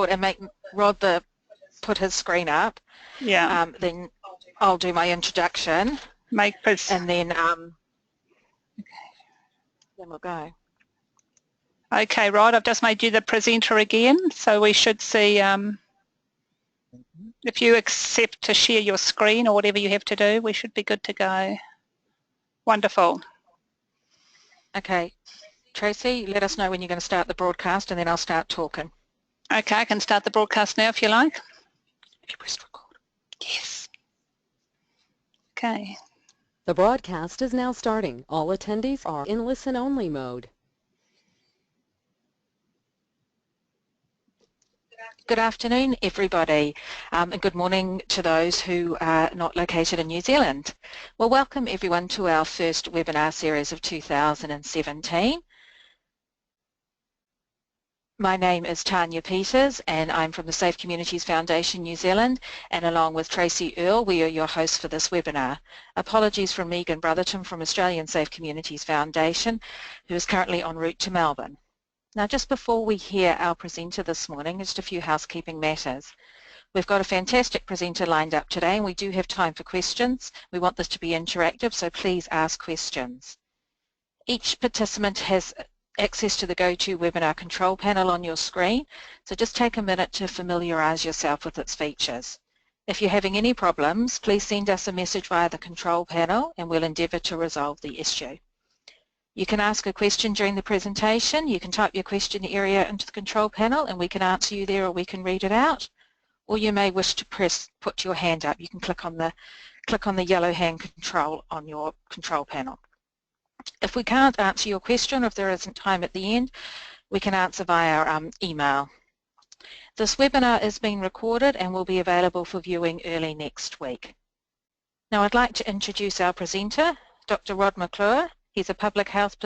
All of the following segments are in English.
and make Rod put his screen up. Yeah. Then I'll do my introduction. And then we'll go. Okay, Rod, I've just made you the presenter again, so we should see if you accept to share your screen or whatever you have to do, we should be good to go. Wonderful. Okay, Tracy, let us know when you're going to start the broadcast and then I'll start talking. Okay, I can start the broadcast now if you like. If you press record. Yes. Okay. The broadcast is now starting. All attendees are in listen-only mode. Good afternoon, everybody, and good morning to those who are not located in New Zealand. Well, welcome everyone to our first webinar series of 2017. My name is Tanya Peters and I'm from the Safe Communities Foundation New Zealand, and along with Tracy Earle we are your hosts for this webinar. Apologies from Megan Brotherton from Australian Safe Communities Foundation, who is currently en route to Melbourne. Now, just before we hear our presenter this morning, just a few housekeeping matters. We've got a fantastic presenter lined up today and we do have time for questions. We want this to be interactive, so please ask questions. Each participant has access to the GoToWebinar control panel on your screen, so just take a minute to familiarise yourself with its features. If you're having any problems, please send us a message via the control panel and we'll endeavour to resolve the issue. You can ask a question during the presentation. You can type your question area into the control panel and we can answer you there or we can read it out. Or you may wish to put your hand up. You can click on the yellow hand control on your control panel. If we can't answer your question, or if there isn't time at the end, we can answer via email. This webinar is being recorded and will be available for viewing early next week. Now I'd like to introduce our presenter, Dr Rod McClure. He's a public health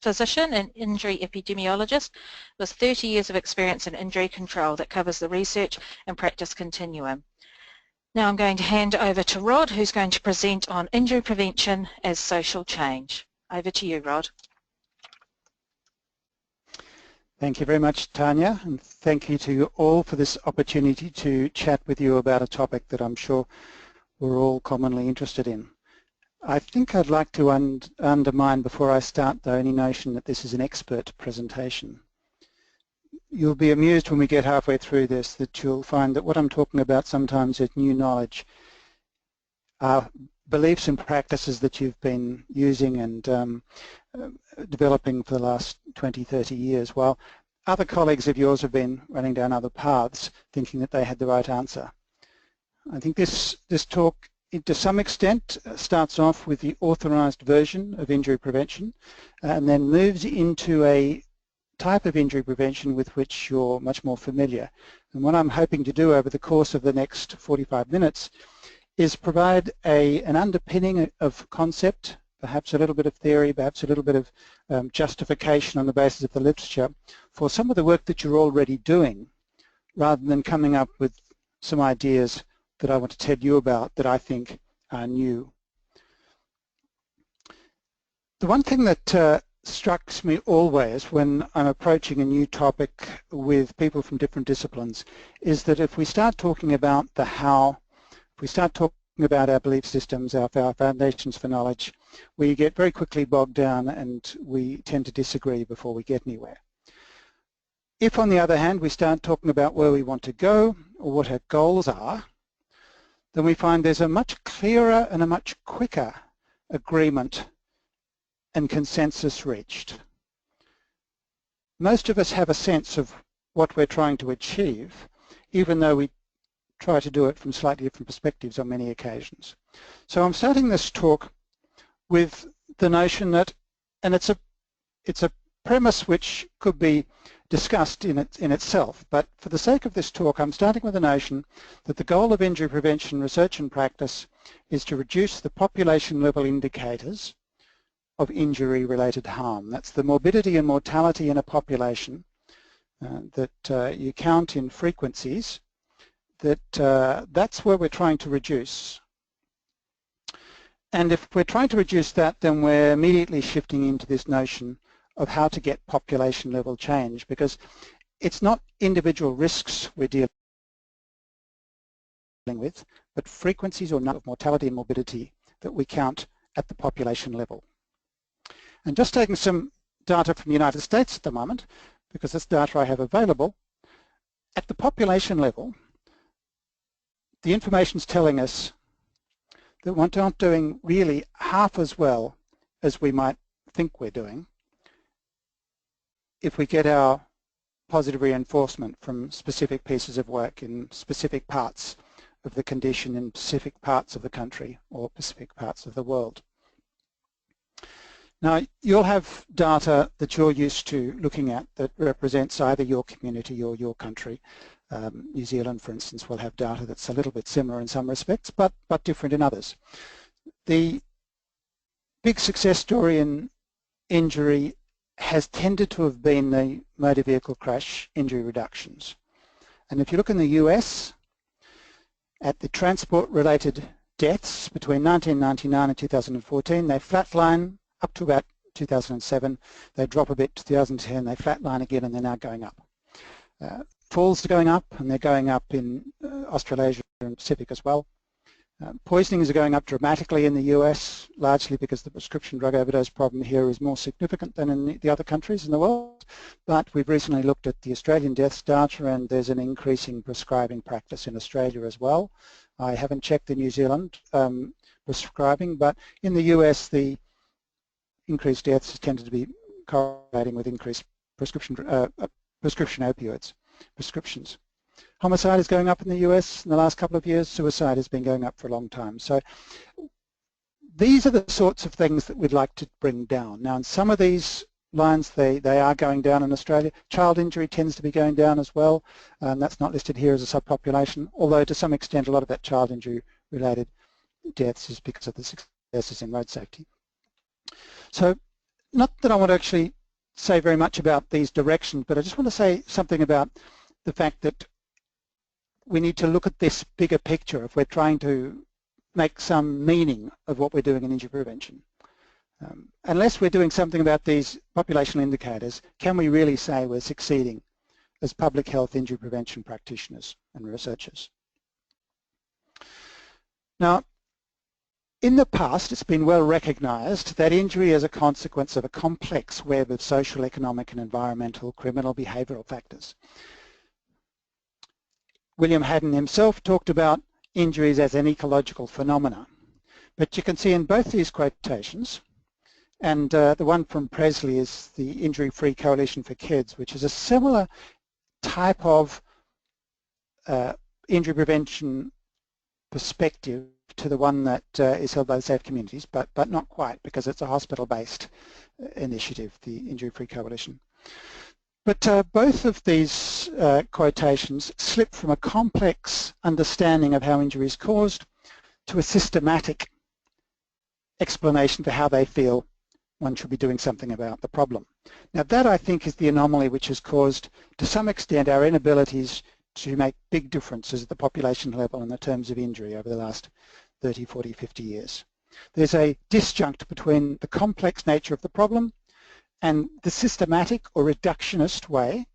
physician and injury epidemiologist with 30 years of experience in injury control that covers the research and practice continuum. Now I'm going to hand over to Rod, who's going to present on injury prevention as social change. Over to you, Rod. Thank you very much, Tanya, and thank you to you all for this opportunity to chat with you about a topic that I'm sure we're all commonly interested in. I think I'd like to undermine before I start, though, any notion that this is an expert presentation. You'll be amused when we get halfway through this that you'll find that what I'm talking about sometimes is new knowledge. Beliefs and practices that you've been using and developing for the last 20, 30 years, while other colleagues of yours have been running down other paths thinking that they had the right answer. I think this talk, to some extent, starts off with the authorised version of injury prevention and then moves into a type of injury prevention with which you're much more familiar. And what I'm hoping to do over the course of the next 45 minutes is provide an underpinning of concept, perhaps a little bit of theory, perhaps a little bit of justification on the basis of the literature for some of the work that you're already doing, rather than coming up with some ideas that I want to tell you about that I think are new. The one thing that strikes me always when I'm approaching a new topic with people from different disciplines is that if we start talking about the how, if we start talking about our belief systems, our foundations for knowledge, we get very quickly bogged down and we tend to disagree before we get anywhere. If, on the other hand, we start talking about where we want to go or what our goals are, then we find there's a much clearer and a much quicker agreement and consensus reached. Most of us have a sense of what we're trying to achieve, even though we try to do it from slightly different perspectives on many occasions. So I'm starting this talk with the notion that, and it's a premise which could be discussed in itself, but for the sake of this talk I'm starting with the notion that the goal of injury prevention research and practice is to reduce the population level indicators of injury-related harm. That's the morbidity and mortality in a population that you count in frequencies, that's where we're trying to reduce. And if we're trying to reduce that, then we're immediately shifting into this notion of how to get population level change, because it's not individual risks we're dealing with, but frequencies or number of mortality and morbidity that we count at the population level. And just taking some data from the United States at the moment, because this data I have available, at the population level, the information is telling us that we're not doing really half as well as we might think we're doing if we get our positive reinforcement from specific pieces of work in specific parts of the condition in specific parts of the country or specific parts of the world. Now, you'll have data that you're used to looking at that represents either your community or your country. New Zealand, for instance, will have data that's a little bit similar in some respects, but different in others. The big success story in injury has tended to have been the motor vehicle crash injury reductions. And if you look in the US, at the transport-related deaths between 1999 and 2014, they flatline up to about 2007. They drop a bit to 2010, they flatline again, and they're now going up. Falls are going up, and they're going up in Australasia and Pacific as well. Poisonings are going up dramatically in the US, largely because the prescription drug overdose problem here is more significant than in the other countries in the world. But we've recently looked at the Australian deaths data, and there's an increasing prescribing practice in Australia as well. I haven't checked the New Zealand prescribing, but in the US the increased deaths tended to be correlating with increased prescription opioids prescriptions. Homicide is going up in the US in the last couple of years. Suicide has been going up for a long time. So these are the sorts of things that we'd like to bring down. Now, in some of these lines, they are going down in Australia. Child injury tends to be going down as well. That's not listed here as a subpopulation, although to some extent a lot of that child injury related deaths is because of the successes in road safety. So not that I want to actually say very much about these directions, but I just want to say something about the fact that we need to look at this bigger picture if we're trying to make some meaning of what we're doing in injury prevention. Unless we're doing something about these population indicators, can we really say we're succeeding as public health injury prevention practitioners and researchers? Now, in the past, it's been well recognized that injury is a consequence of a complex web of social, economic, and environmental, criminal, behavioral factors. William Haddon himself talked about injuries as an ecological phenomena. But you can see in both these quotations, and the one from Presley is the Injury-Free Coalition for Kids, which is a similar type of injury prevention perspective to the one that is held by the Safe Communities, but not quite, because it's a hospital-based initiative, the Injury-Free Coalition. But both of these quotations slip from a complex understanding of how injury is caused to a systematic explanation for how they feel one should be doing something about the problem. Now that, I think, is the anomaly which has caused, to some extent, our inabilities to make big differences at the population level in the terms of injury over the last 30, 40, 50 years. There's a disjunct between the complex nature of the problem and the systematic or reductionist way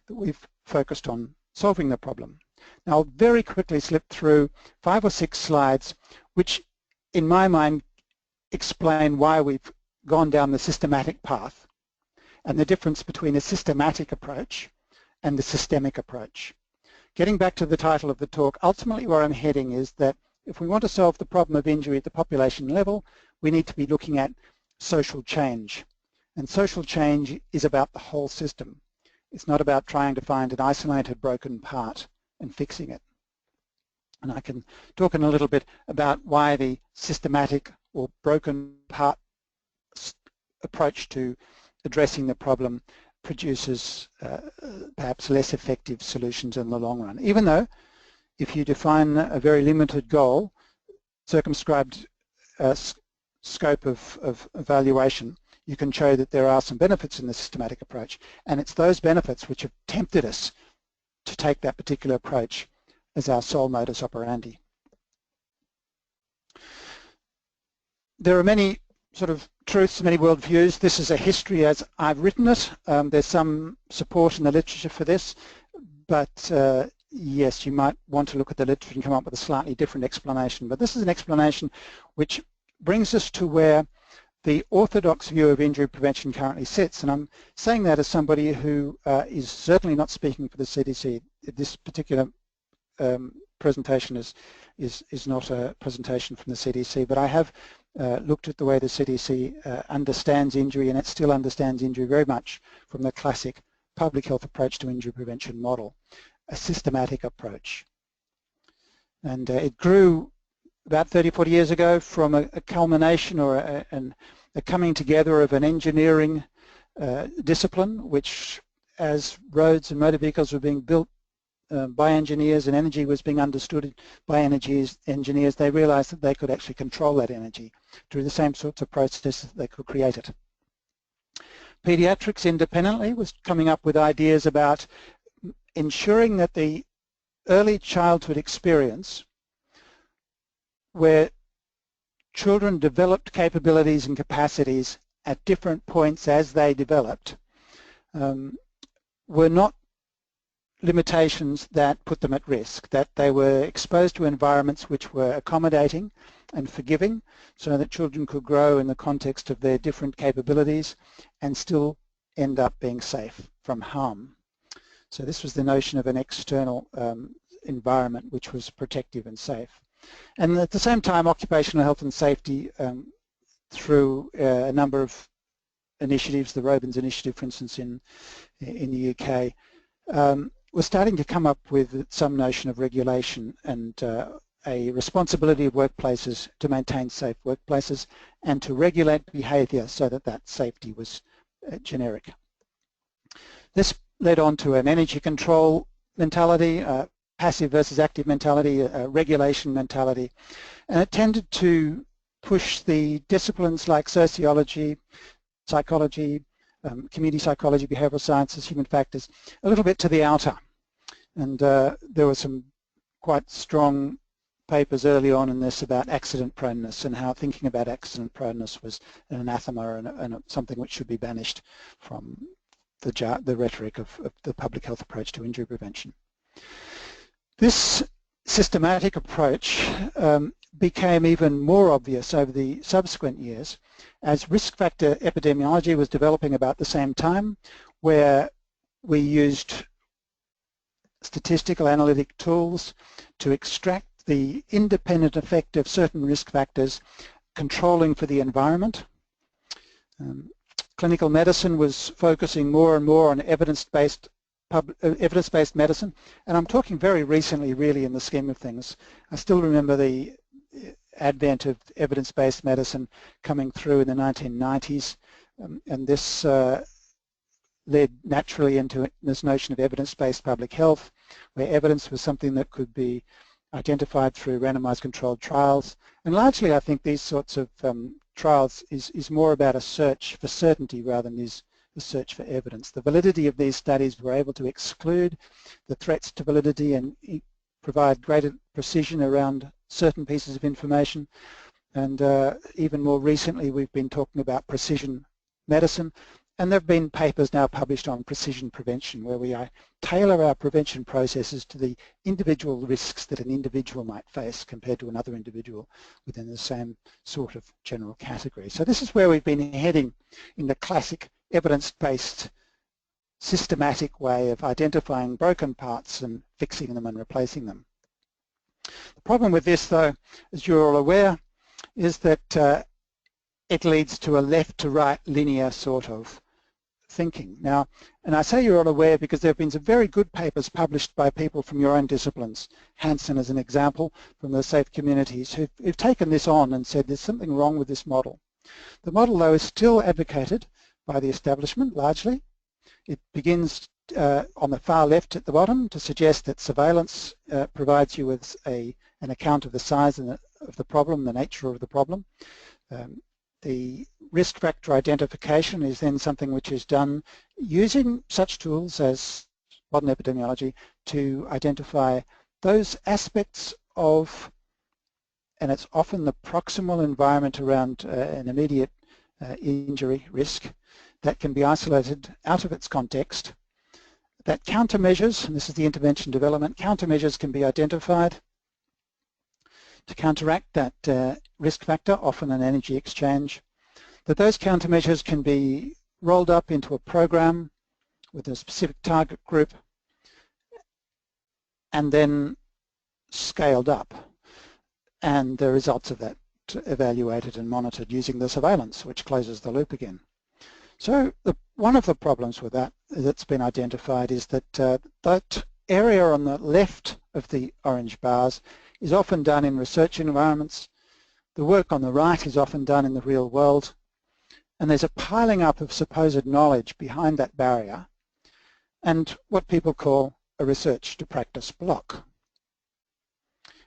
that we've focused on solving the problem. Now, I'll very quickly slip through 5 or 6 slides which, in my mind, explain why we've gone down the systematic path and the difference between a systematic approach and the systemic approach. Getting back to the title of the talk, ultimately where I'm heading is that if we want to solve the problem of injury at the population level, we need to be looking at social change. And social change is about the whole system. It's not about trying to find an isolated broken part and fixing it. And I can talk in a little bit about why the systematic or broken part approach to addressing the problem produces perhaps less effective solutions in the long run. Even though if you define a very limited goal, circumscribed scope of evaluation, you can show that there are some benefits in the systematic approach, and it's those benefits which have tempted us to take that particular approach as our sole modus operandi. There are many sort of truths, many worldviews. This is a history as I've written it. There's some support in the literature for this, but yes, you might want to look at the literature and come up with a slightly different explanation. But this is an explanation which brings us to where the orthodox view of injury prevention currently sits. And I'm saying that as somebody who is certainly not speaking for the CDC. This particular presentation is not a presentation from the CDC, but I have looked at the way the CDC understands injury, and it still understands injury very much from the classic public health approach to injury prevention model, a systematic approach. And it grew about 30, 40 years ago from a culmination or a coming together of an engineering discipline, which as roads and motor vehicles were being built by engineers and energy was being understood by engineers, they realized that they could actually control that energy through the same sorts of processes that they could create it. Pediatrics independently was coming up with ideas about ensuring that the early childhood experience where children developed capabilities and capacities at different points as they developed were not limitations that put them at risk, that they were exposed to environments which were accommodating and forgiving so that children could grow in the context of their different capabilities and still end up being safe from harm. So this was the notion of an external environment which was protective and safe. And at the same time, occupational health and safety through a number of initiatives, the Robins Initiative, for instance, in the UK, we're starting to come up with some notion of regulation and a responsibility of workplaces to maintain safe workplaces and to regulate behaviour so that that safety was generic. This led on to an energy control mentality, passive versus active mentality, regulation mentality, and it tended to push the disciplines like sociology, psychology, community psychology, behavioural sciences, human factors, a little bit to the outer. And there were some quite strong papers early on in this about accident proneness and how thinking about accident proneness was an anathema and something which should be banished from the rhetoric of the public health approach to injury prevention. This systematic approach became even more obvious over the subsequent years as risk factor epidemiology was developing about the same time, where we used statistical analytic tools to extract the independent effect of certain risk factors controlling for the environment. Clinical medicine was focusing more and more on evidence-based medicine, and I'm talking very recently really in the scheme of things. I still remember the advent of evidence-based medicine coming through in the 1990s, and this led naturally into this notion of evidence-based public health, where evidence was something that could be identified through randomized controlled trials. And largely I think these sorts of trials is more about a search for certainty rather than is the search for evidence. The validity of these studies were able to exclude the threats to validity and provide greater precision around certain pieces of information. And even more recently we've been talking about precision medicine, and there have been papers now published on precision prevention where we tailor our prevention processes to the individual risks that an individual might face compared to another individual within the same sort of general category. So this is where we've been heading in the classic evidence-based systematic way of identifying broken parts and fixing them and replacing them. The problem with this, though, as you're all aware, is that it leads to a left to right linear sort of thinking. Now, and I say you're all aware because there have been some very good papers published by people from your own disciplines, Hansen as an example from the Safe Communities, who've taken this on and said there's something wrong with this model. The model, though, is still advocated by the establishment largely. It begins on the far left at the bottom to suggest that surveillance provides you with an account of the size of the problem, the nature of the problem. The risk factor identification is then something which is done using such tools as modern epidemiology to identify those aspects of, and it's often the proximal environment around an immediate injury risk that can be isolated out of its context, that countermeasures, and this is the intervention development, countermeasures can be identified to counteract that risk factor, often an energy exchange, that those countermeasures can be rolled up into a program with a specific target group and then scaled up, and the results of that evaluated and monitored using the surveillance, which closes the loop again. So one of the problems with that that's been identified is that that area on the left of the orange bars is often done in research environments. The work on the right is often done in the real world, and there's a piling up of supposed knowledge behind that barrier and what people call a research to practice block.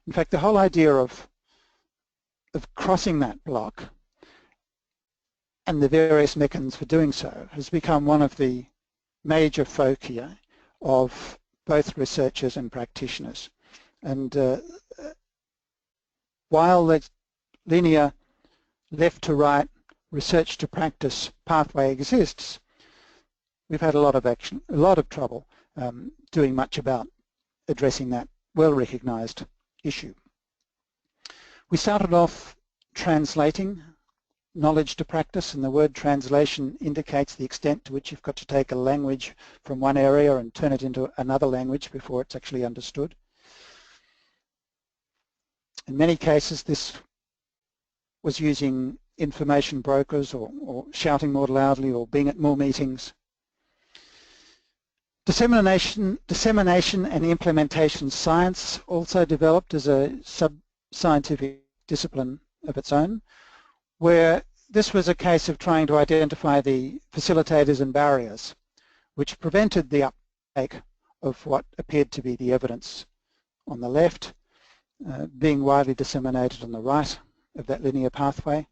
In fact, the whole idea of crossing that block and the various mechanisms for doing so has become one of the major foci of both researchers and practitioners. And while the linear left to right research to practice pathway exists, we've had a lot of trouble doing much about addressing that well-recognized issue. We started off translating knowledge to practice, and the word translation indicates the extent to which you've got to take a language from one area and turn it into another language before it's actually understood. In many cases, this was using information brokers or shouting more loudly or being at more meetings. Dissemination and implementation science also developed as a sub-scientific discipline of its own, where this was a case of trying to identify the facilitators and barriers which prevented the uptake of what appeared to be the evidence on the left, being widely disseminated on the right of that linear pathway.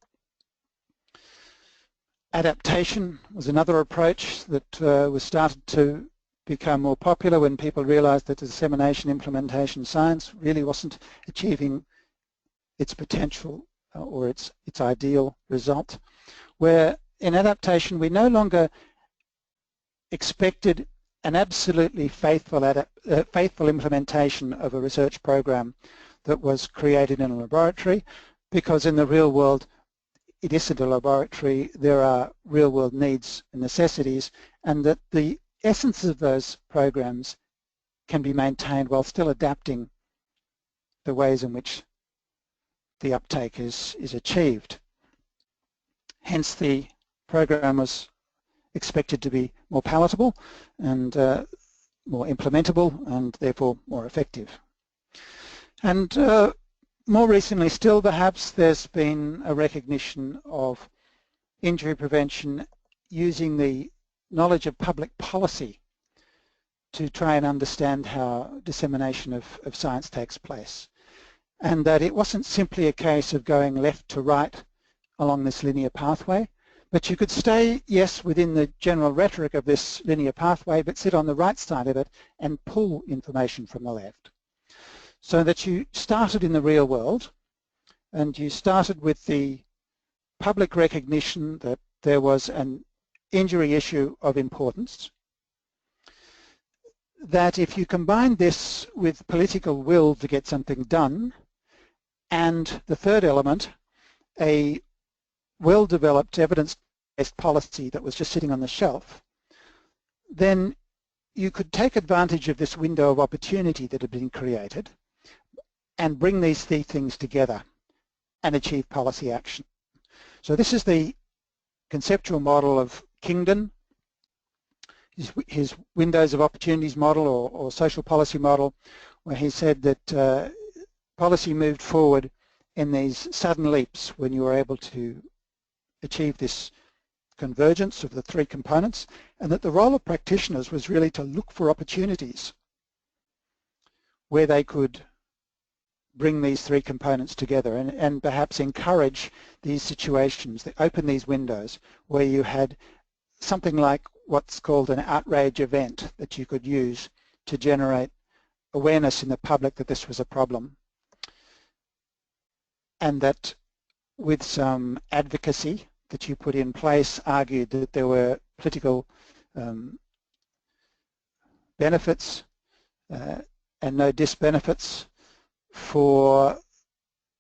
Adaptation was another approach that was started to become more popular when people realized that the dissemination implementation science really wasn't achieving its potential or its ideal result, where in adaptation we no longer expected an absolutely faithful implementation of a research program that was created in a laboratory, because in the real world it isn't a laboratory, there are real world needs and necessities, and that the essence of those programs can be maintained while still adapting the ways in which the uptake is achieved. Hence the program was expected to be more palatable and more implementable and therefore more effective. And more recently still, perhaps, there's been a recognition of injury prevention using the knowledge of public policy to try and understand how dissemination of science takes place, and that it wasn't simply a case of going left to right along this linear pathway, but you could stay, yes, within the general rhetoric of this linear pathway, but sit on the right side of it and pull information from the left. So that you started in the real world, and you started with the public recognition that there was an injury issue of importance, that if you combine this with political will to get something done, and the third element, a well-developed evidence-based policy that was just sitting on the shelf, then you could take advantage of this window of opportunity that had been created and bring these three things together and achieve policy action. So this is the conceptual model of Kingdon, his windows of opportunities model or social policy model, where he said that policy moved forward in these sudden leaps when you were able to achieve this convergence of the three components, and that the role of practitioners was really to look for opportunities where they could bring these three components together and perhaps encourage these situations, that open these windows where you had something like what's called an outrage event that you could use to generate awareness in the public that this was a problem, and that with some advocacy that you put in place argued that there were political benefits and no disbenefits for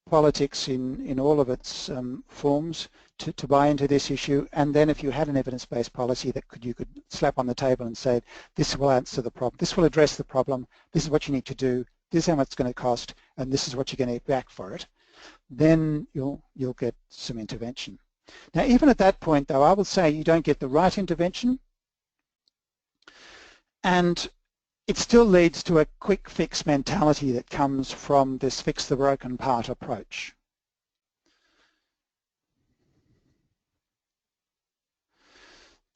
politics in all of its forms to buy into this issue, and then if you had an evidence-based policy that you could slap on the table and say, this will answer the problem, this will address the problem, this is what you need to do, this is how much it's going to cost, and this is what you're going to get back for it, then you'll get some intervention. Now even at that point though, I will say you don't get the right intervention, and it still leads to a quick fix mentality that comes from this fix the broken part approach.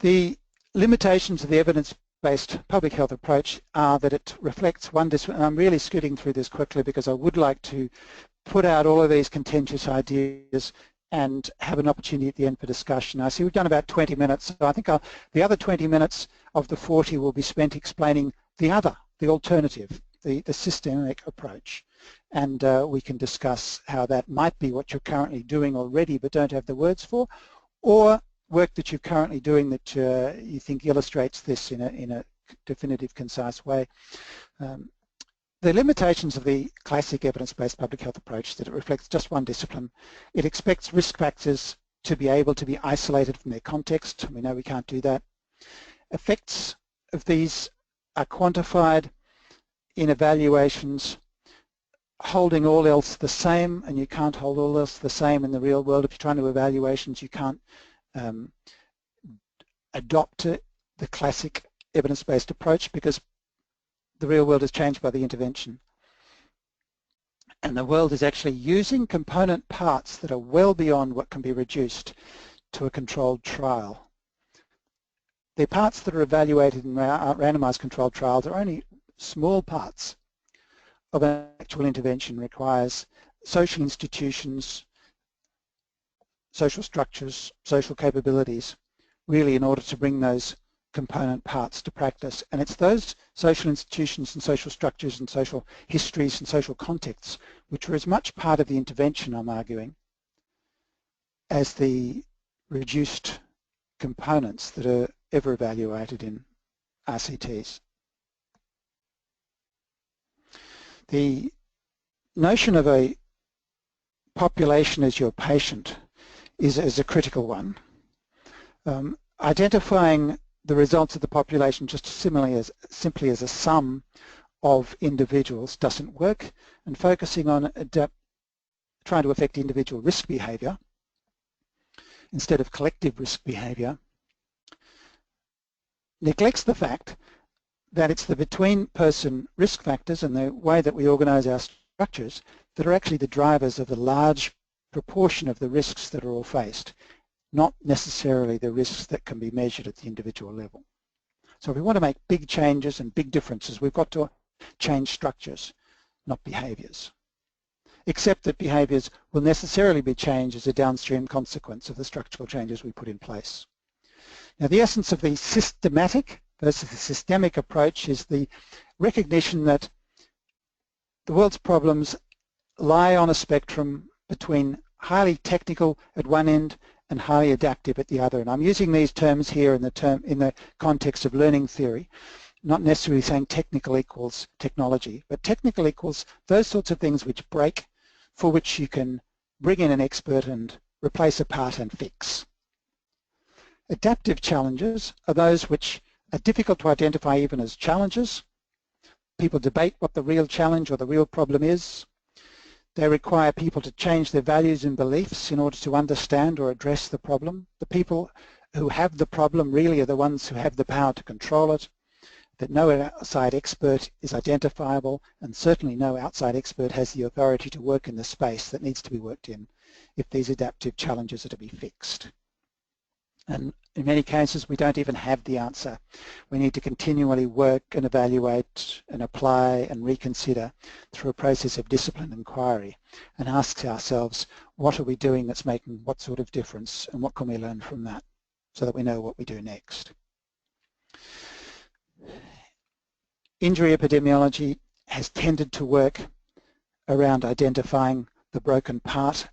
The limitations of the evidence-based public health approach are that it reflects one discipline, and I'm really scooting through this quickly because I would like to put out all of these contentious ideas and have an opportunity at the end for discussion. I see we've done about 20 minutes, so I think the other 20 minutes of the 40 will be spent explaining the alternative, the systemic approach, and we can discuss how that might be what you're currently doing already but don't have the words for, or work that you're currently doing that you think illustrates this in a definitive, concise way. The limitations of the classic evidence-based public health approach that it reflects just one discipline. It expects risk factors to be able to be isolated from their context. We know we can't do that. Effects of these are quantified in evaluations holding all else the same, and you can't hold all else the same in the real world. If you're trying to do evaluations, you can't adopt the classic evidence-based approach because the real world is changed by the intervention. And the world is actually using component parts that are well beyond what can be reduced to a controlled trial. The parts that are evaluated in randomized controlled trials are only small parts of an actual intervention. Requires social institutions, social structures, social capabilities, really in order to bring those component parts to practice. And it's those social institutions and social structures and social histories and social contexts which are as much part of the intervention, I'm arguing, as the reduced components that are ever evaluated in RCTs. The notion of a population as your patient is a critical one. Identifying the results of the population just simply as a sum of individuals doesn't work, and focusing on trying to affect individual risk behaviour instead of collective risk behaviour neglects the fact that it's the between-person risk factors and the way that we organise our structures that are actually the drivers of the large proportion of the risks that are all faced, not necessarily the risks that can be measured at the individual level. So if we want to make big changes and big differences, we've got to change structures, not behaviours. Except that behaviours will necessarily be changed as a downstream consequence of the structural changes we put in place. Now the essence of the systematic versus the systemic approach is the recognition that the world's problems lie on a spectrum between highly technical at one end and highly adaptive at the other. And I'm using these terms here in the context of learning theory, not necessarily saying technical equals technology, but technical equals those sorts of things which break, for which you can bring in an expert and replace a part and fix. Adaptive challenges are those which are difficult to identify even as challenges. People debate what the real challenge or the real problem is. They require people to change their values and beliefs in order to understand or address the problem. The people who have the problem really are the ones who have the power to control it, that no outside expert is identifiable, and certainly no outside expert has the authority to work in the space that needs to be worked in if these adaptive challenges are to be fixed. And in many cases we don't even have the answer. We need to continually work and evaluate and apply and reconsider through a process of disciplined inquiry and ask ourselves, what are we doing that's making what sort of difference, and what can we learn from that so that we know what we do next. Injury epidemiology has tended to work around identifying the broken part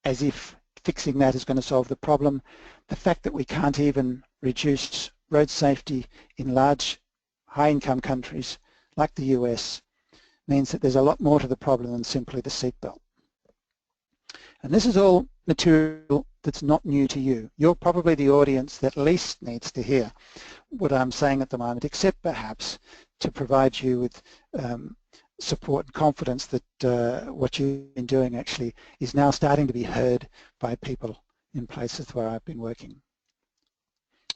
as if fixing that is going to solve the problem. The fact that we can't even reduce road safety in large high-income countries like the US means that there's a lot more to the problem than simply the seatbelt. And this is all material that's not new to you. You're probably the audience that least needs to hear what I'm saying at the moment, except perhaps to provide you with support and confidence that what you've been doing actually is now starting to be heard by people in places where I've been working.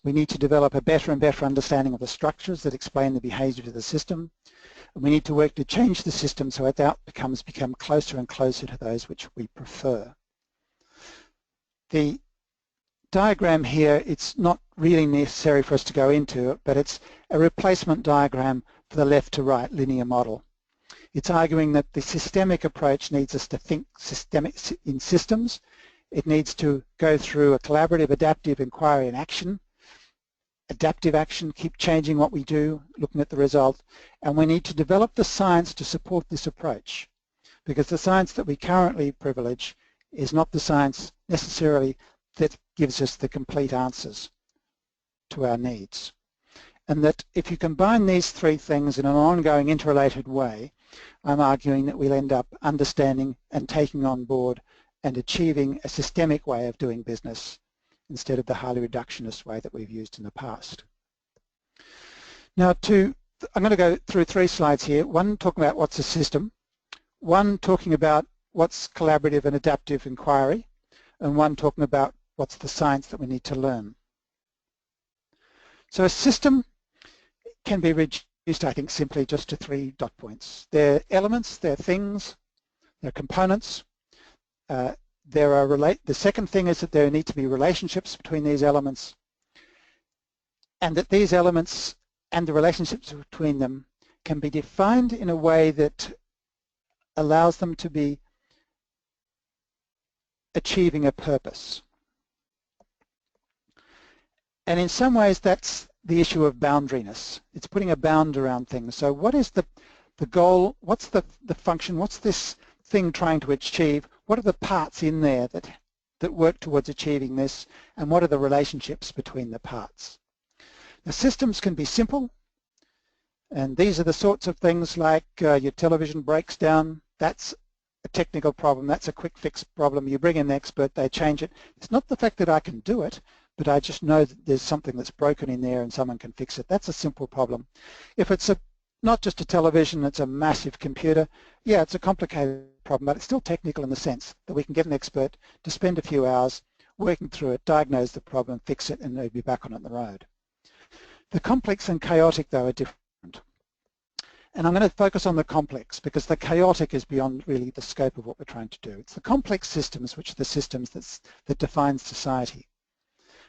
We need to develop a better and better understanding of the structures that explain the behaviour of the system. And we need to work to change the system so its outcomes become closer and closer to those which we prefer. The diagram here, it's not really necessary for us to go into it, but it's a replacement diagram for the left to right linear model. It's arguing that the systemic approach needs us to think in systems. It needs to go through a collaborative, adaptive inquiry and action, adaptive action, keep changing what we do, looking at the result, and we need to develop the science to support this approach, because the science that we currently privilege is not the science necessarily that gives us the complete answers to our needs. And that if you combine these three things in an ongoing interrelated way, I'm arguing that we'll end up understanding and taking on board and achieving a systemic way of doing business instead of the highly reductionist way that we've used in the past. Now I'm going to go through 3 slides here, one talking about what's a system, one talking about what's collaborative and adaptive inquiry, and one talking about what's the science that we need to learn. So a system can be reduced, I think, simply just to 3 dot points. They're elements, they're things, they're components. The second thing is that there need to be relationships between these elements, and that these elements and the relationships between them can be defined in a way that allows them to be achieving a purpose. And in some ways that's the issue of boundariness. It's putting a bound around things. So what is the goal, what's the function, what's this thing trying to achieve, what are the parts in there that work towards achieving this, and what are the relationships between the parts. Now systems can be simple, and these are the sorts of things like your television breaks down, that's a technical problem, that's a quick fix problem, you bring in an expert, they change it. It's not the fact that I can do it, but I just know that there's something that's broken in there and someone can fix it. That's a simple problem. If it's not just a television, it's a massive computer, yeah, it's a complicated problem, but it's still technical in the sense that we can get an expert to spend a few hours working through it, diagnose the problem, fix it, and they'll be back on the road. The complex and chaotic, though, are different. And I'm going to focus on the complex because the chaotic is beyond really the scope of what we're trying to do. It's the complex systems which are the systems that define society.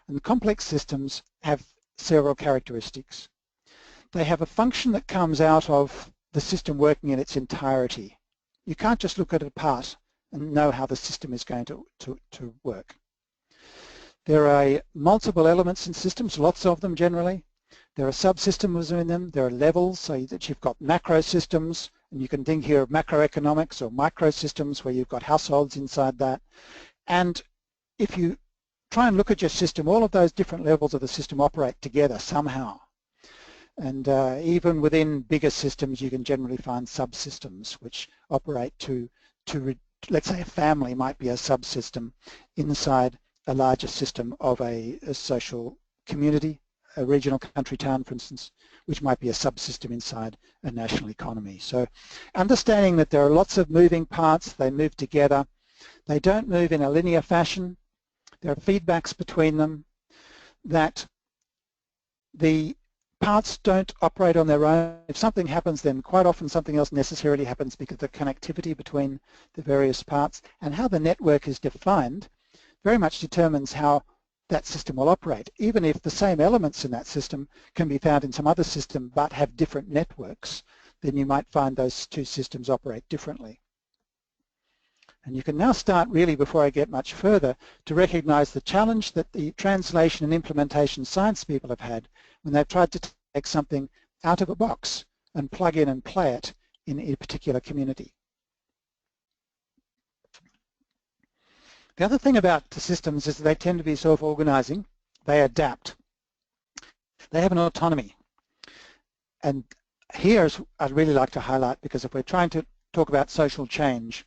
And the complex systems have several characteristics. They have a function that comes out of the system working in its entirety. You can't just look at it apart and know how the system is going to work. There are multiple elements in systems, lots of them generally. There are subsystems in them, there are levels, so that you've got macro systems, and you can think here of macroeconomics or micro systems where you've got households inside that. And if you try and look at your system, all of those different levels of the system operate together somehow. And even within bigger systems, you can generally find subsystems which operate let's say a family might be a subsystem inside a larger system of a social community, a regional country town, for instance, which might be a subsystem inside a national economy. So understanding that there are lots of moving parts, they move together, they don't move in a linear fashion, there are feedbacks between them, that the parts don't operate on their own. If something happens, then quite often something else necessarily happens because of the connectivity between the various parts, and how the network is defined very much determines how that system will operate. Even if the same elements in that system can be found in some other system but have different networks, then you might find those two systems operate differently. And you can now start really, before I get much further, to recognize the challenge that the translation and implementation science people have had when they've tried to take something out of a box and plug in and play it in a particular community. The other thing about the systems is that they tend to be self-organizing. They adapt. They have an autonomy. And here's I'd really like to highlight, because if we're trying to talk about social change,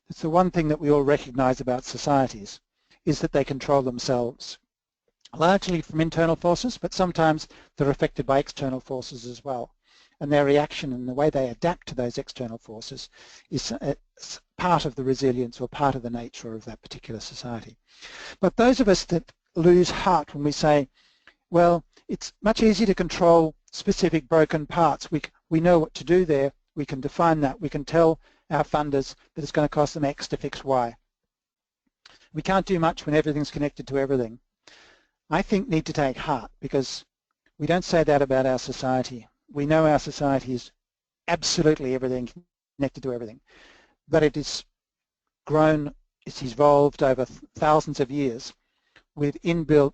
it's the one thing that we all recognize about societies, is that they control themselves, largely from internal forces, but sometimes they're affected by external forces as well. And their reaction and the way they adapt to those external forces is part of the resilience or part of the nature of that particular society. But those of us that lose heart when we say, well, it's much easier to control specific broken parts. We know what to do there. We can define that. We can tell our funders that it's going to cost them X to fix Y. We can't do much when everything's connected to everything. I think need to take heart, because we don't say that about our society. We know our society is absolutely everything, connected to everything, but it is grown, it's evolved over thousands of years with inbuilt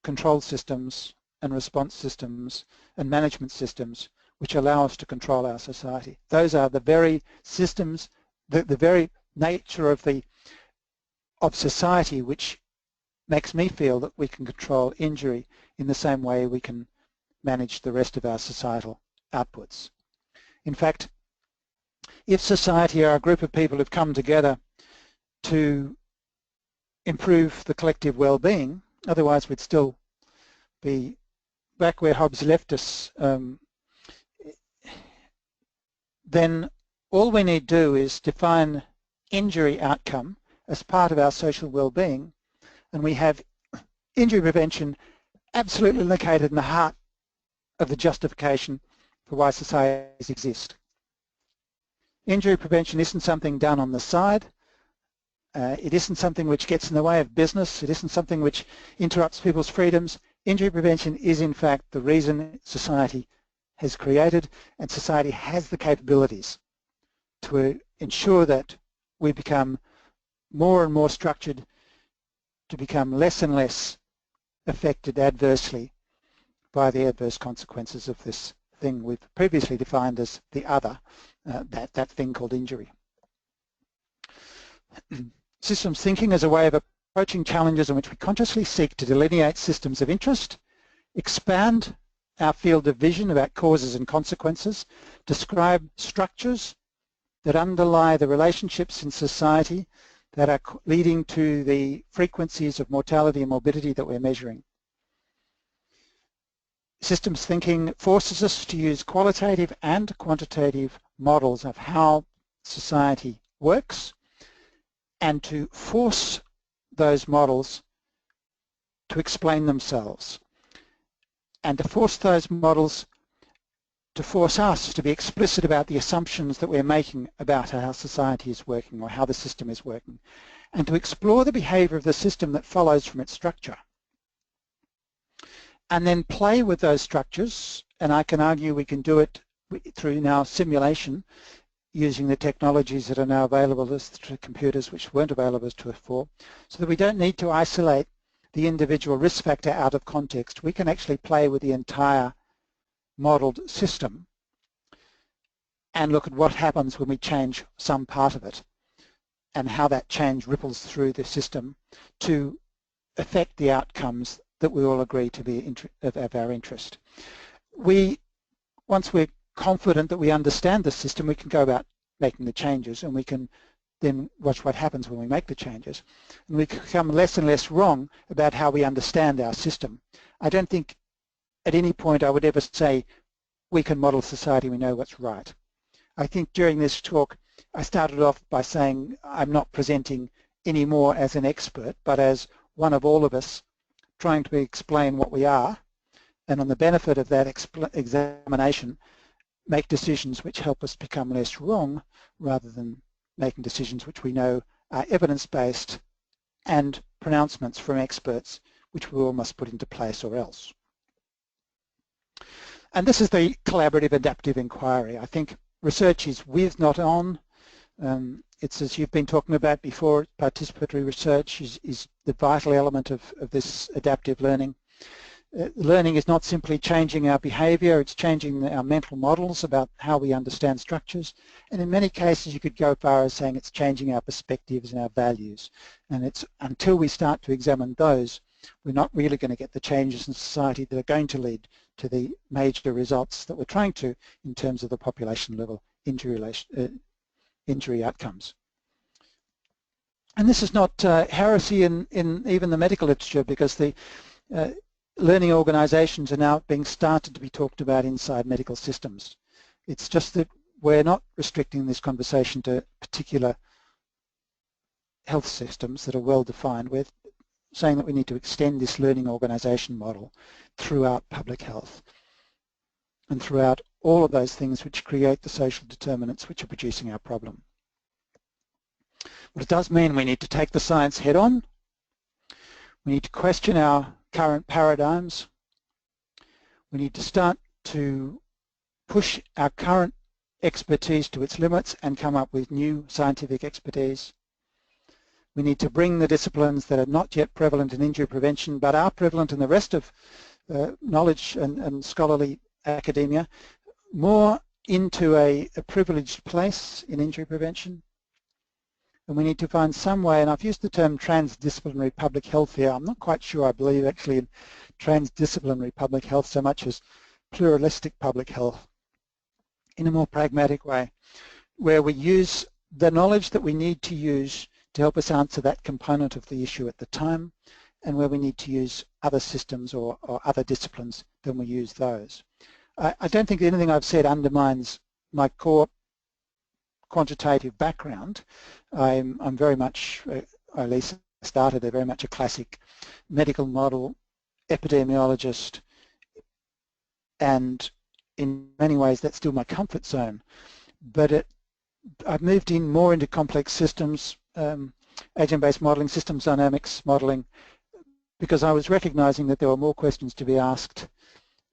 control systems and response systems and management systems which allow us to control our society. Those are the very systems, the very nature of society which makes me feel that we can control injury in the same way we can manage the rest of our societal outputs. In fact, if society are a group of people who've come together to improve the collective well-being, otherwise we'd still be back where Hobbes left us, then all we need to do is define injury outcome as part of our social well-being, and we have injury prevention absolutely located in the heart of the justification for why societies exist. Injury prevention isn't something done on the side. It isn't something which gets in the way of business. It isn't something which interrupts people's freedoms. Injury prevention is in fact the reason society has created, and society has the capabilities to ensure that we become more and more structured to become less and less affected adversely by the adverse consequences of this thing we've previously defined as the other, that thing called injury. Systems thinking is a way of approaching challenges in which we consciously seek to delineate systems of interest, expand our field of vision about causes and consequences, describe structures that underlie the relationships in society that are leading to the frequencies of mortality and morbidity that we're measuring. Systems thinking forces us to use qualitative and quantitative models of how society works, and to force those models to explain themselves, and to force those models to force us to be explicit about the assumptions that we're making about how society is working or how the system is working, and to explore the behavior of the system that follows from its structure. And then play with those structures, and I can argue we can do it through now simulation using the technologies that are now available to computers which weren't available to us before, so that we don't need to isolate the individual risk factor out of context. We can actually play with the entire modeled system and look at what happens when we change some part of it and how that change ripples through the system to affect the outcomes that we all agree to be of our interest. Once we're confident that we understand the system, we can go about making the changes, and we can then watch what happens when we make the changes. And we become less and less wrong about how we understand our system. I don't think at any point I would ever say we can model society, we know what's right. I think during this talk I started off by saying I'm not presenting anymore as an expert, but as one of all of us trying to explain what we are, and on the benefit of that examination make decisions which help us become less wrong rather than making decisions which we know are evidence-based and pronouncements from experts which we all must put into place or else. And this is the collaborative adaptive inquiry. I think research is with, not on. It's, as you've been talking about before, participatory research is the vital element of this adaptive learning. Learning is not simply changing our behaviour, it's changing our mental models about how we understand structures, and in many cases you could go as far as saying it's changing our perspectives and our values, and it's until we start to examine those we're not really going to get the changes in society that are going to lead to the major results that we're trying to in terms of the population level injury outcomes. And this is not heresy in even the medical literature, because the learning organisations are now being started to be talked about inside medical systems. It's just that we're not restricting this conversation to particular health systems that are well defined. We're saying that we need to extend this learning organisation model throughout public health and throughout all of those things which create the social determinants which are producing our problem. But it does mean we need to take the science head on. We need to question our current paradigms. We need to start to push our current expertise to its limits and come up with new scientific expertise. We need to bring the disciplines that are not yet prevalent in injury prevention but are prevalent in the rest of knowledge and scholarly academia more into a privileged place in injury prevention. And we need to find some way, and I've used the term transdisciplinary public health here. I'm not quite sure I believe actually in transdisciplinary public health so much as pluralistic public health, in a more pragmatic way, where we use the knowledge that we need to use to help us answer that component of the issue at the time, and where we need to use other systems or other disciplines, then we use those. I don't think anything I've said undermines my core quantitative background. I'm very much, at least started very much a classic medical model epidemiologist, and in many ways that's still my comfort zone. But I've moved in more into complex systems, agent-based modelling, systems dynamics modelling, because I was recognising that there were more questions to be asked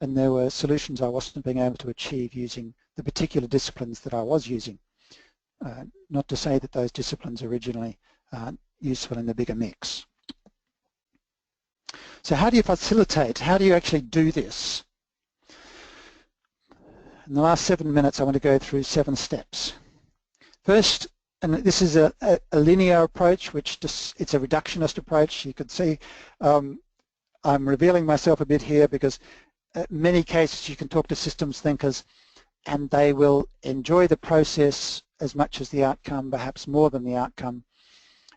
and there were solutions I wasn't being able to achieve using the particular disciplines that I was using. Not to say that those disciplines originally aren't useful in the bigger mix. So how do you facilitate? How do you actually do this? In the last 7 minutes I want to go through 7 steps. First, and this is a linear approach, which just, it's a reductionist approach. You can see I'm revealing myself a bit here because in many cases you can talk to systems thinkers and they will enjoy the process as much as the outcome, perhaps more than the outcome,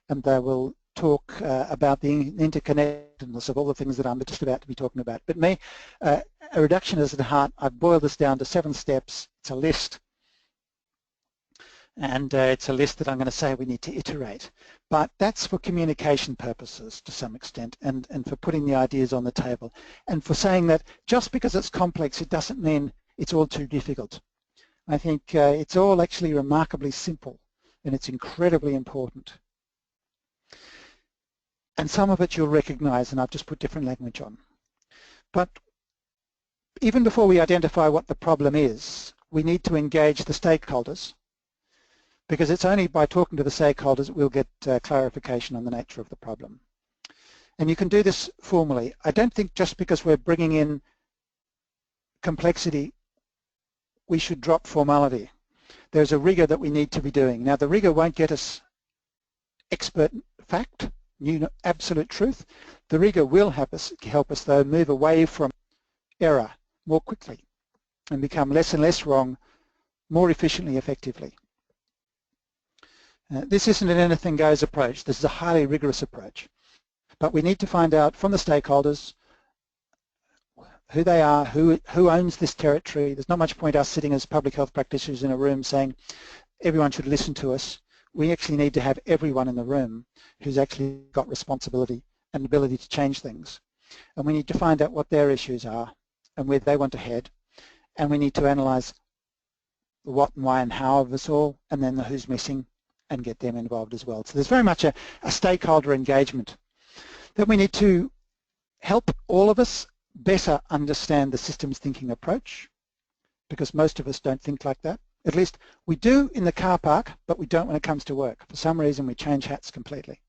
and they will talk about the interconnectedness of all the things that I'm just about to be talking about. But me, a reductionist at heart, I've boiled this down to 7 steps. It's a list, and it's a list that I'm going to say we need to iterate. But that's for communication purposes to some extent, and for putting the ideas on the table, and for saying that just because it's complex it doesn't mean it's all too difficult. I think it's all actually remarkably simple, and it's incredibly important. And some of it you'll recognise, and I've just put different language on. But even before we identify what the problem is, we need to engage the stakeholders, because it's only by talking to the stakeholders that we'll get clarification on the nature of the problem. And you can do this formally. I don't think just because we're bringing in complexity we should drop formality. There's a rigour that we need to be doing. Now the rigour won't get us expert fact, new absolute truth. The rigour will help us though move away from error more quickly and become less and less wrong more efficiently, effectively. This isn't an anything goes approach. This is a highly rigorous approach. But we need to find out from the stakeholders who they are, who owns this territory. There's not much point us sitting as public health practitioners in a room saying everyone should listen to us. We actually need to have everyone in the room who's actually got responsibility and ability to change things. And we need to find out what their issues are and where they want to head. And we need to analyse the what and why and how of this all, and then the who's missing, and get them involved as well. So there's very much a stakeholder engagement. Then we need to help all of us better understand the systems thinking approach, because most of us don't think like that. At least we do in the car park, but we don't when it comes to work. For some reason we change hats completely.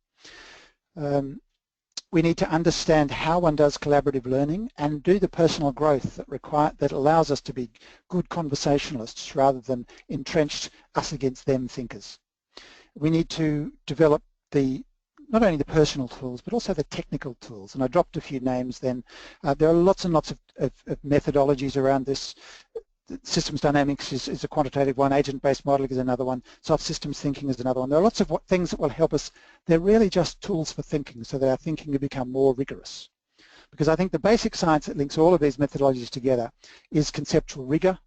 we need to understand how one does collaborative learning and do the personal growth that allows us to be good conversationalists rather than entrenched us against them thinkers. We need to develop not only the personal tools but also the technical tools, and I dropped a few names then. There are lots and lots of methodologies around this. Systems dynamics is a quantitative one, agent-based modeling is another one, soft systems thinking is another one. There are lots of things that will help us. They're really just tools for thinking so that our thinking will become more rigorous. Because I think the basic science that links all of these methodologies together is conceptual rigor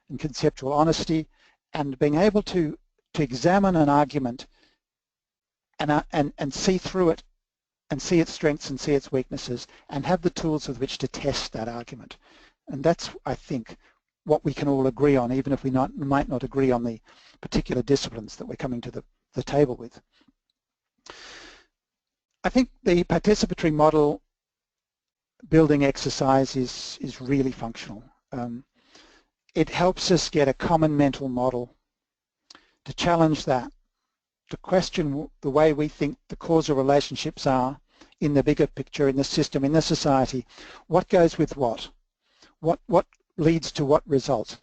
and conceptual honesty, and being able to examine an argument and see through it and see its strengths and see its weaknesses and have the tools with which to test that argument. And that's, I think, what we can all agree on, even if we might not agree on the particular disciplines that we're coming to the table with. I think the participatory model building exercise is really functional. It helps us get a common mental model to challenge that, to question the way we think the causal relationships are in the bigger picture, in the system, in the society. What goes with what? What leads to what result?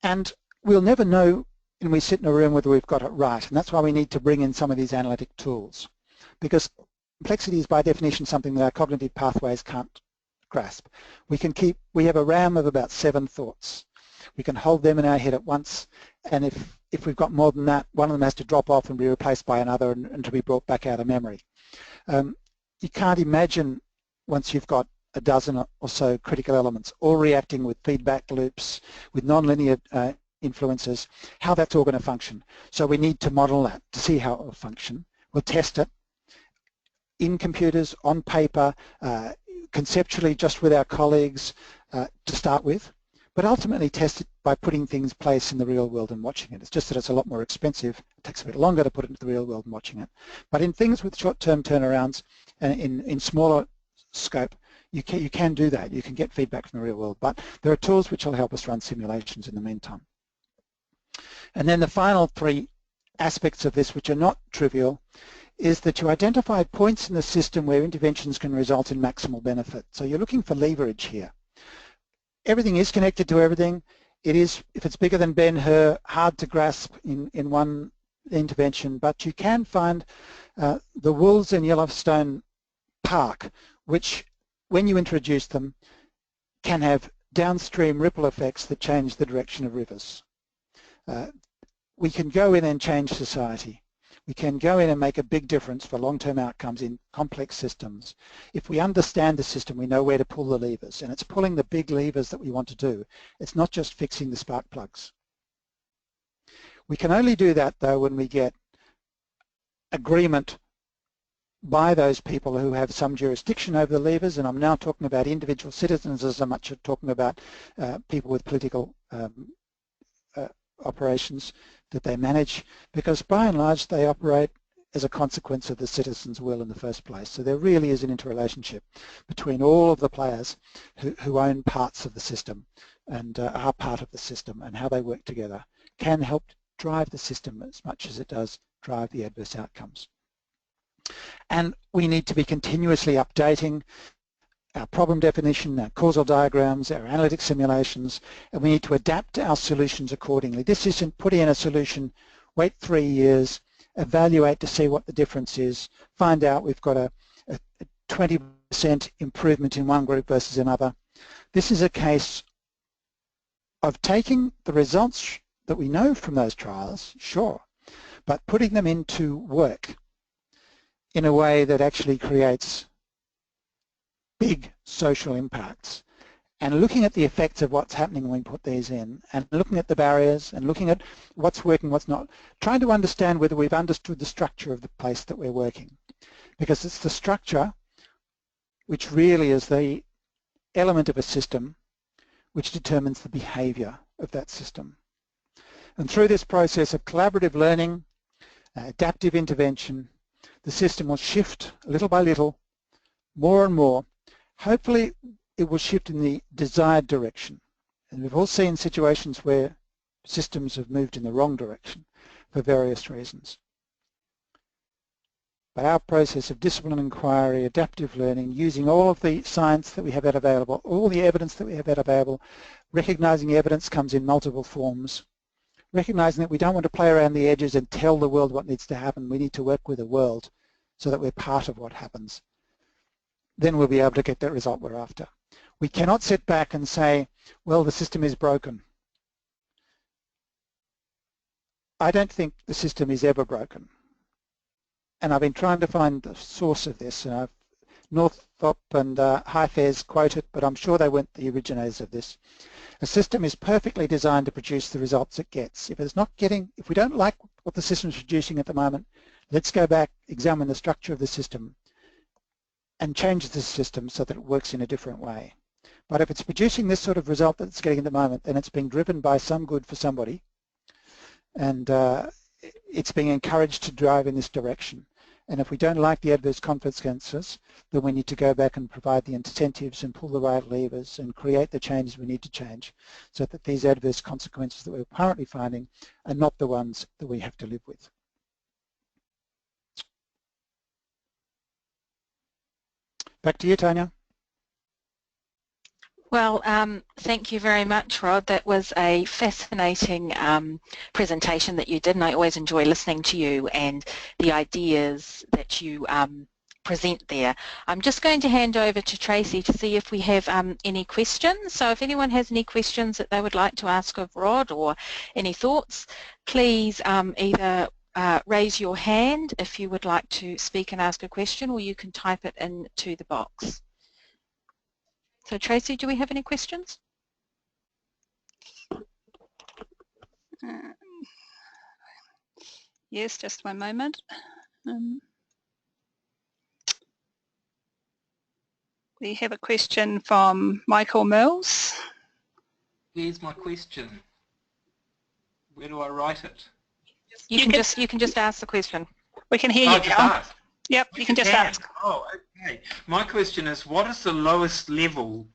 And we'll never know when we sit in a room whether we've got it right, and that's why we need to bring in some of these analytic tools, because complexity is by definition something that our cognitive pathways can't grasp. We have a RAM of about 7 thoughts. We can hold them in our head at once, and if we've got more than that, one of them has to drop off and be replaced by another and to be brought back out of memory. You can't imagine, once you've got a dozen or so critical elements, all reacting with feedback loops, with nonlinear influences, how that's all going to function. So we need to model that to see how it will function. We'll test it in computers, on paper, conceptually just with our colleagues to start with, but ultimately test it by putting things in place in the real world and watching it. It's just that it's a lot more expensive. It takes a bit longer to put it into the real world and watching it. But in things with short-term turnarounds and in smaller scope, you can do that. You can get feedback from the real world, but there are tools which will help us run simulations in the meantime. And then the final 3 aspects of this, which are not trivial, is that you identify points in the system where interventions can result in maximal benefit. So you're looking for leverage here. Everything is connected to everything. It is, if it's bigger than Ben-Hur, hard to grasp in one intervention, but you can find the wolves in Yellowstone Park, which, when you introduce them, can have downstream ripple effects that change the direction of rivers. We can go in and change society. We can go in and make a big difference for long-term outcomes in complex systems. If we understand the system, we know where to pull the levers, and it's pulling the big levers that we want to do. It's not just fixing the spark plugs. We can only do that, though, when we get agreement by those people who have some jurisdiction over the levers, and I'm now talking about individual citizens as much as talking about people with political operations that they manage, because by and large they operate as a consequence of the citizens' will in the first place. So there really is an interrelationship between all of the players who own parts of the system and are part of the system, and how they work together can help drive the system as much as it does drive the adverse outcomes. And we need to be continuously updating our problem definition, our causal diagrams, our analytic simulations, and we need to adapt our solutions accordingly. This isn't put in a solution, wait 3 years, evaluate to see what the difference is, find out we've got a 20% improvement in one group versus another. This is a case of taking the results that we know from those trials, sure, but putting them into work in a way that actually creates big social impacts, and looking at the effects of what's happening when we put these in, and looking at the barriers and looking at what's working, what's not, trying to understand whether we've understood the structure of the place that we're working, because it's the structure which really is the element of a system which determines the behaviour of that system. And through this process of collaborative learning, adaptive intervention, the system will shift little by little, more and more. Hopefully it will shift in the desired direction. And we've all seen situations where systems have moved in the wrong direction for various reasons. But our process of discipline inquiry, adaptive learning, using all of the science that we have available, all the evidence that we have available, recognising evidence comes in multiple forms, recognising that we don't want to play around the edges and tell the world what needs to happen. We need to work with the world so that we're part of what happens. Then we'll be able to get that result we're after. We cannot sit back and say, well, the system is broken. I don't think the system is ever broken. And I've been trying to find the source of this. Northrop and Highfares quote it, but I'm sure they weren't the originators of this. A system is perfectly designed to produce the results it gets. If we don't like what the system is producing at the moment, let's go back, examine the structure of the system and change the system so that it works in a different way. But if it's producing this sort of result that it's getting at the moment, then it's being driven by some good for somebody, and it's being encouraged to drive in this direction. And if we don't like the adverse consequences, then we need to go back and provide the incentives and pull the right levers and create the changes we need to change so that these adverse consequences that we're currently finding are not the ones that we have to live with. Back to you, Tanya. Well, thank you very much, Rod. That was a fascinating presentation that you did, and I always enjoy listening to you and the ideas that you present there. I'm just going to hand over to Tracy to see if we have any questions. So if anyone has any questions that they would like to ask of Rod or any thoughts, please either raise your hand if you would like to speak and ask a question, or you can type it into the box. So Tracy, do we have any questions? Yes, just one moment. We have a question from Michael Mills. Here's my question. Where do I write it? You can just ask the question. We can hear you just now. ask. Yep, you can just ask. Oh, okay. My question is, what is the lowest level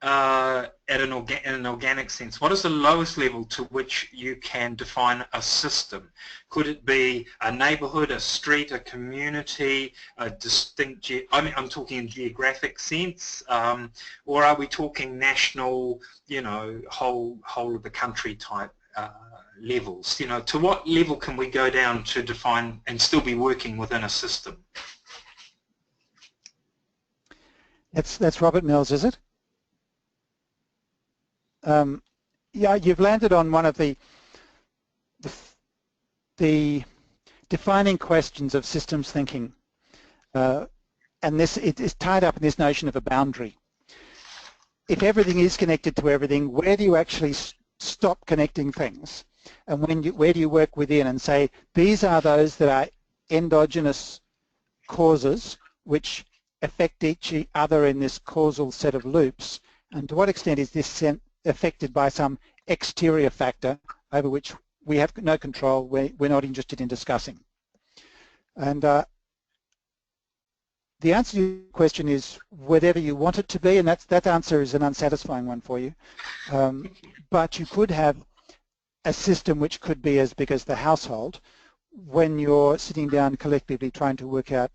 in an organic sense? What is the lowest level to which you can define a system? Could it be a neighbourhood, a street, a community, a distinct, I'm talking in geographic sense, or are we talking national, whole of the country type levels? To what level can we go down to define and still be working within a system? That's Robert Mills, is it? Yeah, you've landed on one of the defining questions of systems thinking, and it is tied up in this notion of a boundary. If everything is connected to everything, where do you actually stop connecting things? And where do you work within and say, these are those that are endogenous causes which affect each other in this causal set of loops, and to what extent is this affected by some exterior factor over which we have no control, we're not interested in discussing. And the answer to your question is whatever you want it to be, and that answer is an unsatisfying one for you. But you could have a system which could be as big as the household when you're sitting down collectively trying to work out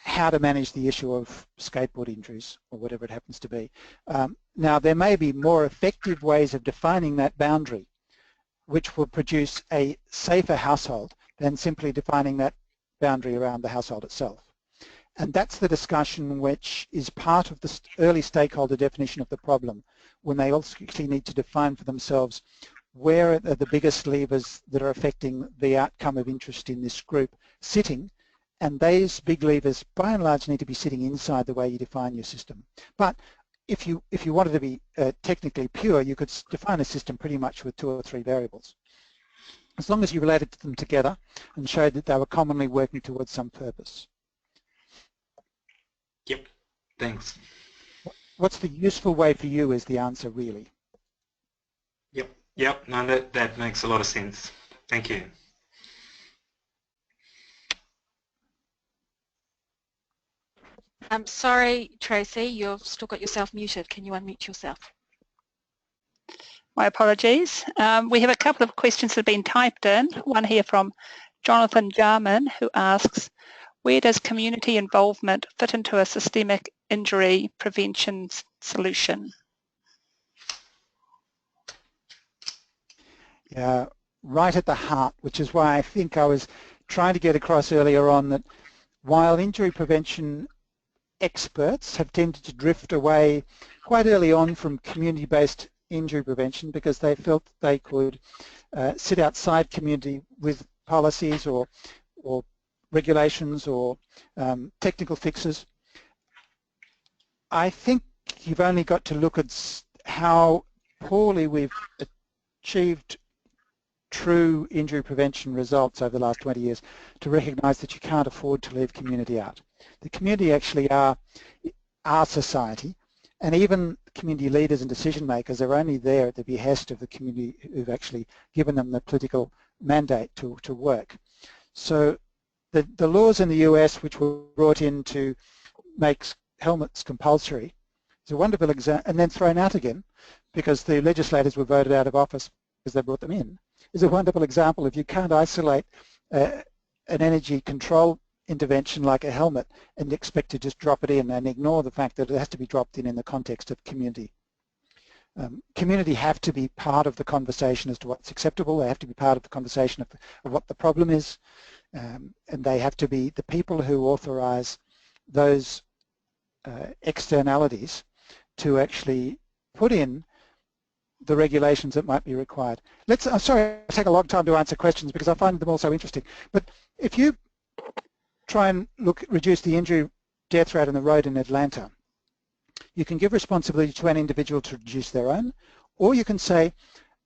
how to manage the issue of skateboard injuries or whatever it happens to be. Now, there may be more effective ways of defining that boundary which will produce a safer household than simply defining that boundary around the household itself. And that's the discussion which is part of the early stakeholder definition of the problem, when they also need to define for themselves where are the biggest levers that are affecting the outcome of interest in this group sitting, and those big levers by and large need to be sitting inside the way you define your system. But if you wanted to be technically pure, you could define a system pretty much with 2 or 3 variables, as long as you related them together and showed that they were commonly working towards some purpose. Yep, thanks. What's the useful way for you is the answer, really. Yep, no, that makes a lot of sense. Thank you. I'm sorry, Tracy, you've still got yourself muted. Can you unmute yourself? My apologies. We have a couple of questions that have been typed in. One here from Jonathan Jarman, who asks, Where does community involvement fit into a systemic injury prevention solution? Yeah, right at the heart, which is why I think I was trying to get across earlier on that while injury prevention experts have tended to drift away quite early on from community-based injury prevention because they felt they could sit outside community with policies or regulations or technical fixes. I think you've only got to look at how poorly we've achieved true injury prevention results over the last 20 years to recognise that you can't afford to leave community out. The community actually are our society, and even community leaders and decision makers are only there at the behest of the community who've actually given them the political mandate to work. So the laws in the US which were brought in to make helmets compulsory is a wonderful example, and then thrown out again because the legislators were voted out of office because they brought them in, is a wonderful example of you can't isolate an energy control intervention like a helmet and expect to just drop it in and ignore the fact that it has to be dropped in the context of community. Community have to be part of the conversation as to what's acceptable. They have to be part of the conversation of what the problem is, and they have to be the people who authorise those externalities to actually put in the regulations that might be required. I'm sorry I take a long time to answer questions because I find them all so interesting, but if you try and reduce the injury death rate on the road in Atlanta, you can give responsibility to an individual to reduce their own, or you can say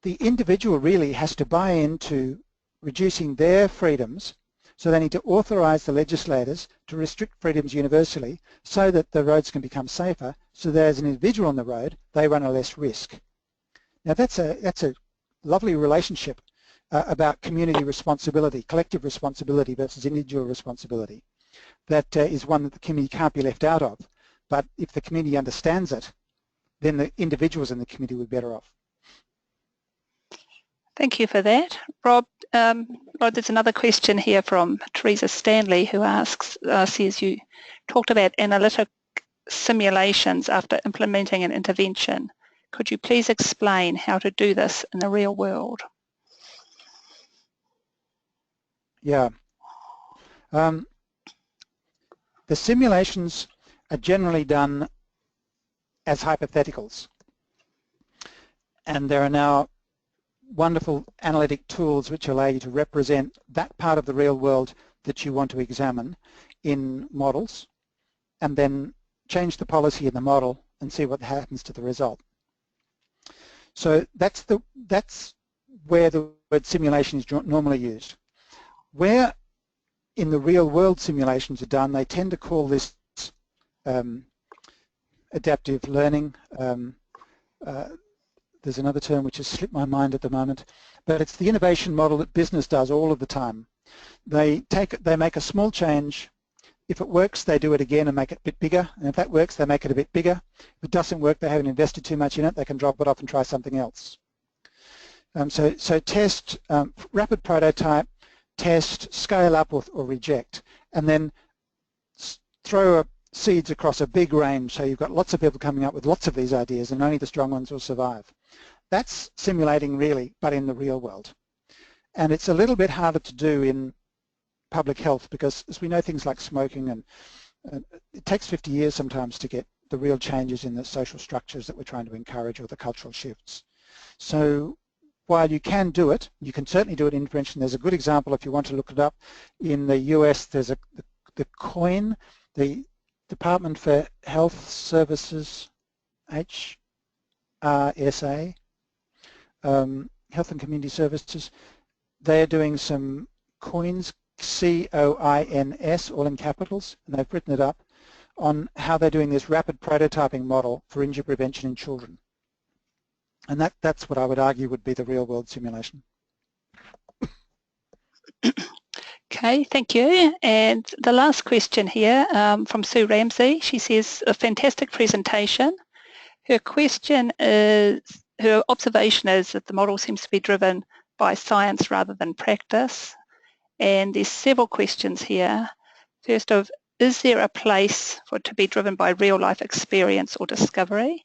the individual really has to buy into reducing their freedoms, so they need to authorise the legislators to restrict freedoms universally so that the roads can become safer, so that as an individual on the road they run a less risk. Now that's a lovely relationship about community responsibility, collective responsibility versus individual responsibility. That is one that the community can't be left out of, but if the community understands it, then the individuals in the community would be better off. Thank you for that. Rob, there's another question here from Theresa Stanley who asks, says you talked about analytic simulations after implementing an intervention. Could you please explain how to do this in the real world? Yeah. The simulations are generally done as hypotheticals, and there are now wonderful analytic tools which allow you to represent that part of the real world that you want to examine in models and then change the policy in the model and see what happens to the result. So that's where the word simulation is normally used. Where in the real world simulations are done, they tend to call this adaptive learning. There's another term which has slipped my mind at the moment, but it's the innovation model that business does all of the time. They make a small change. If it works, they do it again and make it a bit bigger, and if that works, they make it a bit bigger. If it doesn't work, they haven't invested too much in it, they can drop it off and try something else. So test, rapid prototype, test, scale up or reject, and then throw seeds across a big range, so you've got lots of people coming up with lots of these ideas and only the strong ones will survive. That's simulating really, but in the real world. And it's a little bit harder to do in public health because, as we know, things like smoking, and it takes 50 years sometimes to get the real changes in the social structures that we're trying to encourage or the cultural shifts. So while you can do it, you can certainly do it in intervention. There's a good example if you want to look it up. In the US, there's the COIN, the Department for Health Services, HRSA, Health and Community Services. They're doing some COINS, C-O-I-N-S, all in capitals, and they've written it up on how they're doing this rapid prototyping model for injury prevention in children. And that's what I would argue would be the real world simulation. Okay, thank you. And the last question here from Sue Ramsey. She says, a fantastic presentation. Her question is, her observation is that the model seems to be driven by science rather than practice. And there's several questions here. First of, is there a place for it to be driven by real life experience or discovery?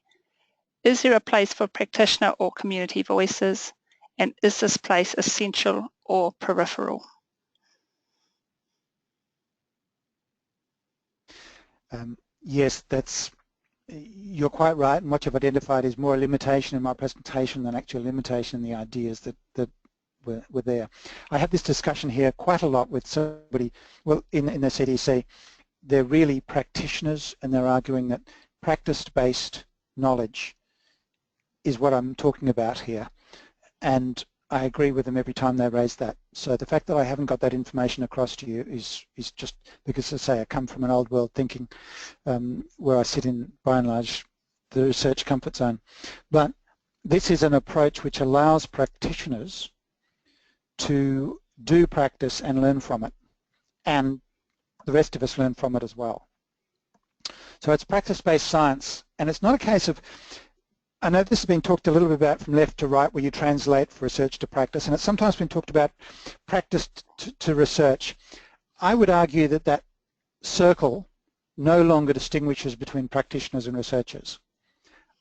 Is there a place for practitioner or community voices? And is this place essential or peripheral? Yes, you're quite right, and what you've identified is more a limitation in my presentation than actual limitation in the ideas that were there. I have this discussion here quite a lot with somebody, well, in the CDC. They're really practitioners, and they're arguing that practice-based knowledge is what I'm talking about here, and I agree with them every time they raise that. So the fact that I haven't got that information across to you is just because, as I say, I come from an old world thinking where I sit in, by and large, the research comfort zone. But this is an approach which allows practitioners to do practice and learn from it, and the rest of us learn from it as well. So it's practice-based science, and it's not a case of, I know this has been talked a little bit about from left to right where you translate research to practice, and it's sometimes been talked about practice to research. I would argue that that circle no longer distinguishes between practitioners and researchers.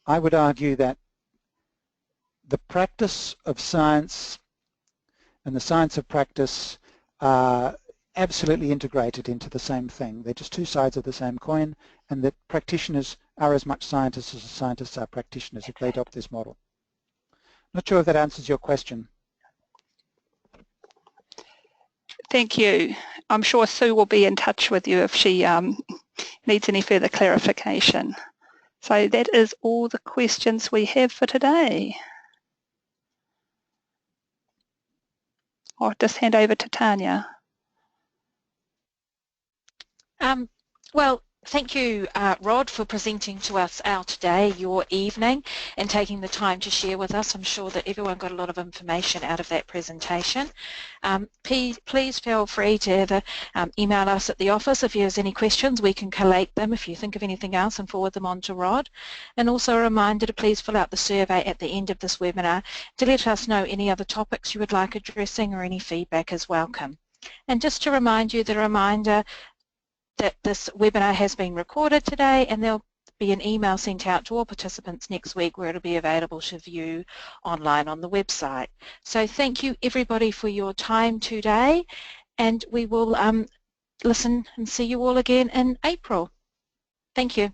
I would argue that the practice of science and the science of practice are absolutely integrated into the same thing. They're just two sides of the same coin, and that practitioners are as much scientists as scientists are practitioners if they adopt this model. Not sure if that answers your question. Thank you. I'm sure Sue will be in touch with you if she needs any further clarification. So that is all the questions we have for today. I'll just hand over to Tanya. Well, thank you, Rod, for presenting to us today, your evening, and taking the time to share with us. I'm sure that everyone got a lot of information out of that presentation. Please feel free to either email us at the office if there's any questions. We can collate them if you think of anything else and forward them on to Rod. And also a reminder to please fill out the survey at the end of this webinar to let us know any other topics you would like addressing, or any feedback is welcome. And just to remind you, the reminder that this webinar has been recorded today, and there'll be an email sent out to all participants next week where it'll be available to view online on the website. So thank you everybody for your time today, and we will listen and see you all again in April. Thank you.